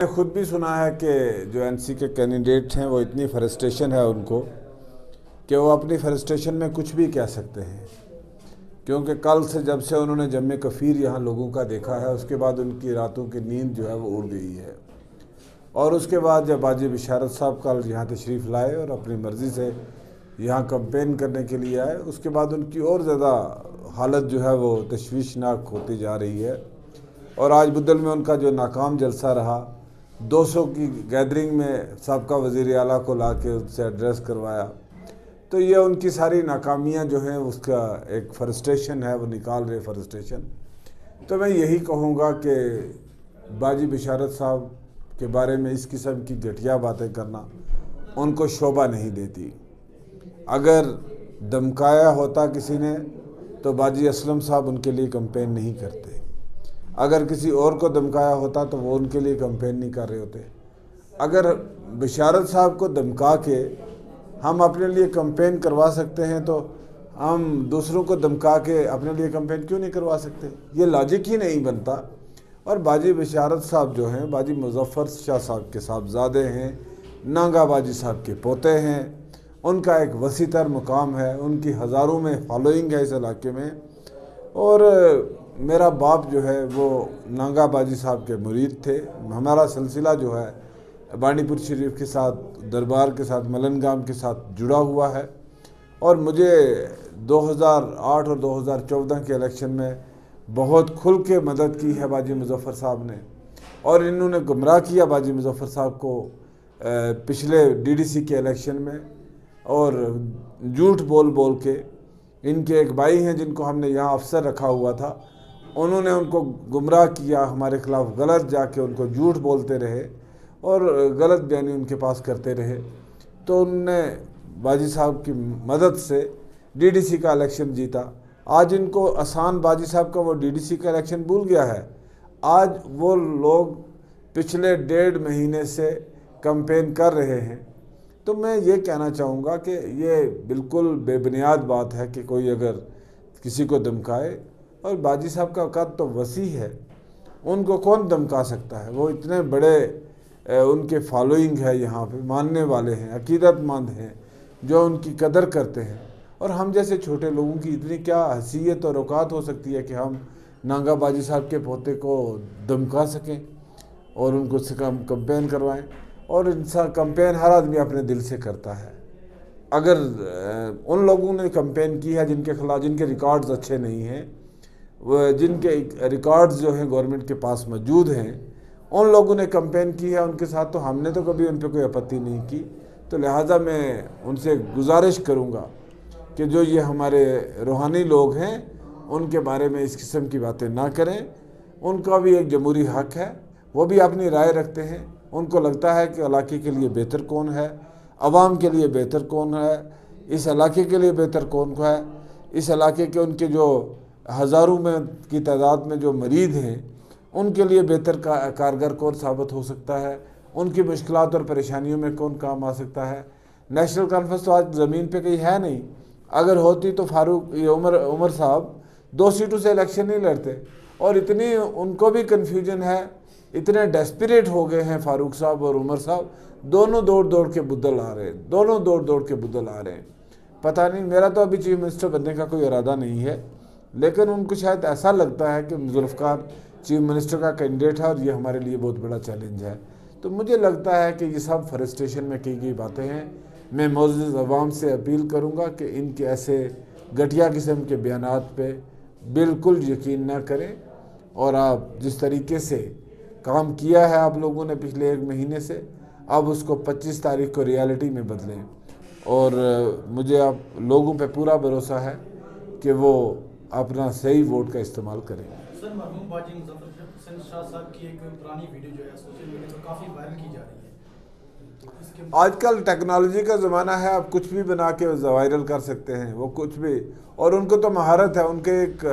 نے خود بھی سنا ہے کہ جو این سی کے کینڈیڈیٹ ہیں وہ اتنی فرسٹریشن ہے ان کو کہ وہ اپنی فرسٹریشن میں کچھ بھی کہہ سکتے ہیں، کیونکہ کل سے جب سے انہوں نے جم کفیر یہاں لوگوں کا دیکھا ہے اس کے بعد ان کی راتوں کی نیند جو ہے وہ اڑ گئی ہے۔ اور اس کے بعد جب باجی بشارت صاحب کل یہاں تشریف لائے اور اپنی مرضی سے یہاں کمپین کرنے کے لیے آئے، اس کے بعد ان کی اور زیادہ حالت جو ہے وہ تشویشناک ہوتی جا رہی ہے۔ اور آج بدل میں ان کا جو ناکام جلسہ رہا، 200 کی گیدرنگ میں سابقہ وزیر اعلیٰ کو لا کے ان سے ایڈریس کروایا، تو یہ ان کی ساری ناکامیاں جو ہیں اس کا ایک فرسٹریشن ہے، وہ نکال رہے فرسٹریشن۔ تو میں یہی کہوں گا کہ باجی بشارت صاحب کے بارے میں اس قسم کی گھٹیا باتیں کرنا ان کو شوبہ نہیں دیتی۔ اگر دمکایا ہوتا کسی نے تو باجی اسلم صاحب ان کے لیے کمپین نہیں کرتے، اگر کسی اور کو دمکایا ہوتا تو وہ ان کے لیے کمپین نہیں کر رہے ہوتے۔ اگر بشارت صاحب کو دمکا کے ہم اپنے لیے کمپین کروا سکتے ہیں تو ہم دوسروں کو دمکا کے اپنے لیے کمپین کیوں نہیں کروا سکتے؟ یہ لاجک ہی نہیں بنتا۔ اور باجی بشارت صاحب جو ہیں باجی مظفر شاہ صاحب کے صاحبزادے ہیں، نانگا باجی صاحب کے پوتے ہیں، ان کا ایک وسیع تر مقام ہے، ان کی ہزاروں میں فالوئنگ ہے اس علاقے میں۔ اور میرا باپ جو ہے وہ نانگا باجی صاحب کے مرید تھے۔ ہمارا سلسلہ جو ہے بانڈی پور شریف کے ساتھ، دربار کے ساتھ، ملن گام کے ساتھ جڑا ہوا ہے۔ اور مجھے 2008 اور 2014 کے الیکشن میں بہت کھل کے مدد کی ہے باجی مظفر صاحب نے، اور انہوں نے گمراہ کیا باجی مظفر صاحب کو پچھلے ڈی ڈی سی کے الیکشن میں، اور جھوٹ بول بول کے۔ ان کے ایک بھائی ہیں جن کو ہم نے یہاں افسر رکھا ہوا تھا، انہوں نے ان کو گمراہ کیا، ہمارے خلاف غلط جا کے ان کو جھوٹ بولتے رہے اور غلط بیانی ان کے پاس کرتے رہے، تو ان نے باجی صاحب کی مدد سے ڈی ڈی سی کا الیکشن جیتا۔ آج ان کو آسان باجی صاحب کا وہ ڈی ڈی سی کا الیکشن بھول گیا ہے۔ آج وہ لوگ پچھلے 1.5 مہینے سے کمپین کر رہے ہیں۔ تو میں یہ کہنا چاہوں گا کہ یہ بالکل بے بنیاد بات ہے کہ کوئی اگر کسی کو دمکائے، اور باجی صاحب کا قد تو وسیع ہے، ان کو کون دمکا سکتا ہے؟ وہ اتنے بڑے ان کے فالوئنگ ہے، یہاں پہ ماننے والے ہیں، عقیدت مند ہیں جو ان کی قدر کرتے ہیں۔ اور ہم جیسے چھوٹے لوگوں کی اتنی کیا حیثیت اور اوقات ہو سکتی ہے کہ ہم نانگا باجی صاحب کے پوتے کو دمکا سکیں اور ان کو کمپین کروائیں؟ اور انسان کمپین ہر آدمی اپنے دل سے کرتا ہے۔ اگر ان لوگوں نے کمپین کی ہے جن کے خلاف، جن کے ریکارڈز اچھے نہیں ہیں، جن کے ریکارڈز جو ہیں گورنمنٹ کے پاس موجود ہیں، ان لوگوں نے کمپین کی ہے ان کے ساتھ، تو ہم نے تو کبھی ان پہ کوئی اپتی نہیں کی۔ تو لہٰذا میں ان سے گزارش کروں گا کہ جو یہ ہمارے روحانی لوگ ہیں ان کے بارے میں اس قسم کی باتیں نہ کریں۔ ان کا بھی ایک جمہوری حق ہے، وہ بھی اپنی رائے رکھتے ہیں، ان کو لگتا ہے کہ علاقے کے لیے بہتر کون ہے، عوام کے لیے بہتر کون ہے، اس علاقے کے لیے بہتر کون ہے، اس علاقے کے ان کے جو ہزاروں میں کی تعداد میں جو مرید ہیں ان کے لیے بہتر کارگر کون ثابت ہو سکتا ہے، ان کی مشکلات اور پریشانیوں میں کون کام آ سکتا ہے۔ نیشنل کانفرنس تو آج زمین پہ کہیں ہے نہیں، اگر ہوتی تو عمر صاحب 2 سیٹوں سے الیکشن نہیں لڑتے۔ اور اتنی ان کو بھی کنفیوژن ہے، اتنے ڈیسپریٹ ہو گئے ہیں فاروق صاحب اور عمر صاحب، دونوں دوڑ کے بدل آ رہے ہیں، دونوں دوڑ کے بدل آ رہے ہیں۔ پتہ نہیں، میرا تو ابھی چیف منسٹر بننے کا کوئی ارادہ نہیں ہے، لیکن ان کو شاید ایسا لگتا ہے کہ ذوالفقار چیف منسٹر کا کینڈیڈیٹ ہے اور یہ ہمارے لیے بہت بڑا چیلنج ہے۔ تو مجھے لگتا ہے کہ یہ سب فرسٹریشن میں کی گئی باتیں ہیں۔ میں معزز عوام سے اپیل کروں گا کہ ان کے ایسے گھٹیا قسم کے بیانات پہ بالکل یقین نہ کریں، اور آپ جس طریقے سے کام کیا ہے آپ لوگوں نے پچھلے 1 مہینے سے، اب اس کو 25 تاریخ کو ریالٹی میں بدلیں۔ اور مجھے آپ لوگوں پہ پورا بھروسہ ہے کہ وہ اپنا صحیح ووٹ کا استعمال کریں۔ سر، مرحوم باجی مظفر شاہ صاحب کی ایک پرانی ویڈیو جو ہے سوشل میڈیا پر کافی وائرل کی جا رہی ہے۔ آج کل ٹیکنالوجی کا زمانہ ہے، آپ کچھ بھی بنا کے وائرل کر سکتے ہیں، وہ کچھ بھی۔ اور ان کو تو مہارت ہے، ان کے ایک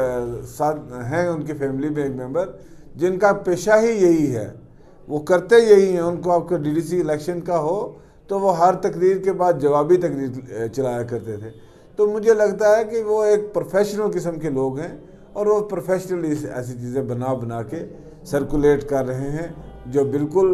ساتھ ہیں ان کی فیملی میں ایک ممبر جن کا پیشہ ہی یہی ہے، وہ کرتے یہی ہیں۔ ان کو آپ کا ڈی ڈی سی الیکشن کا ہو تو وہ ہر تقریر کے بعد جوابی تقریر چلایا کرتے تھے۔ تو مجھے لگتا ہے کہ وہ ایک پروفیشنل قسم کے لوگ ہیں، اور وہ پروفیشنلی ایسی چیزیں بنا کے سرکولیٹ کر رہے ہیں جو بالکل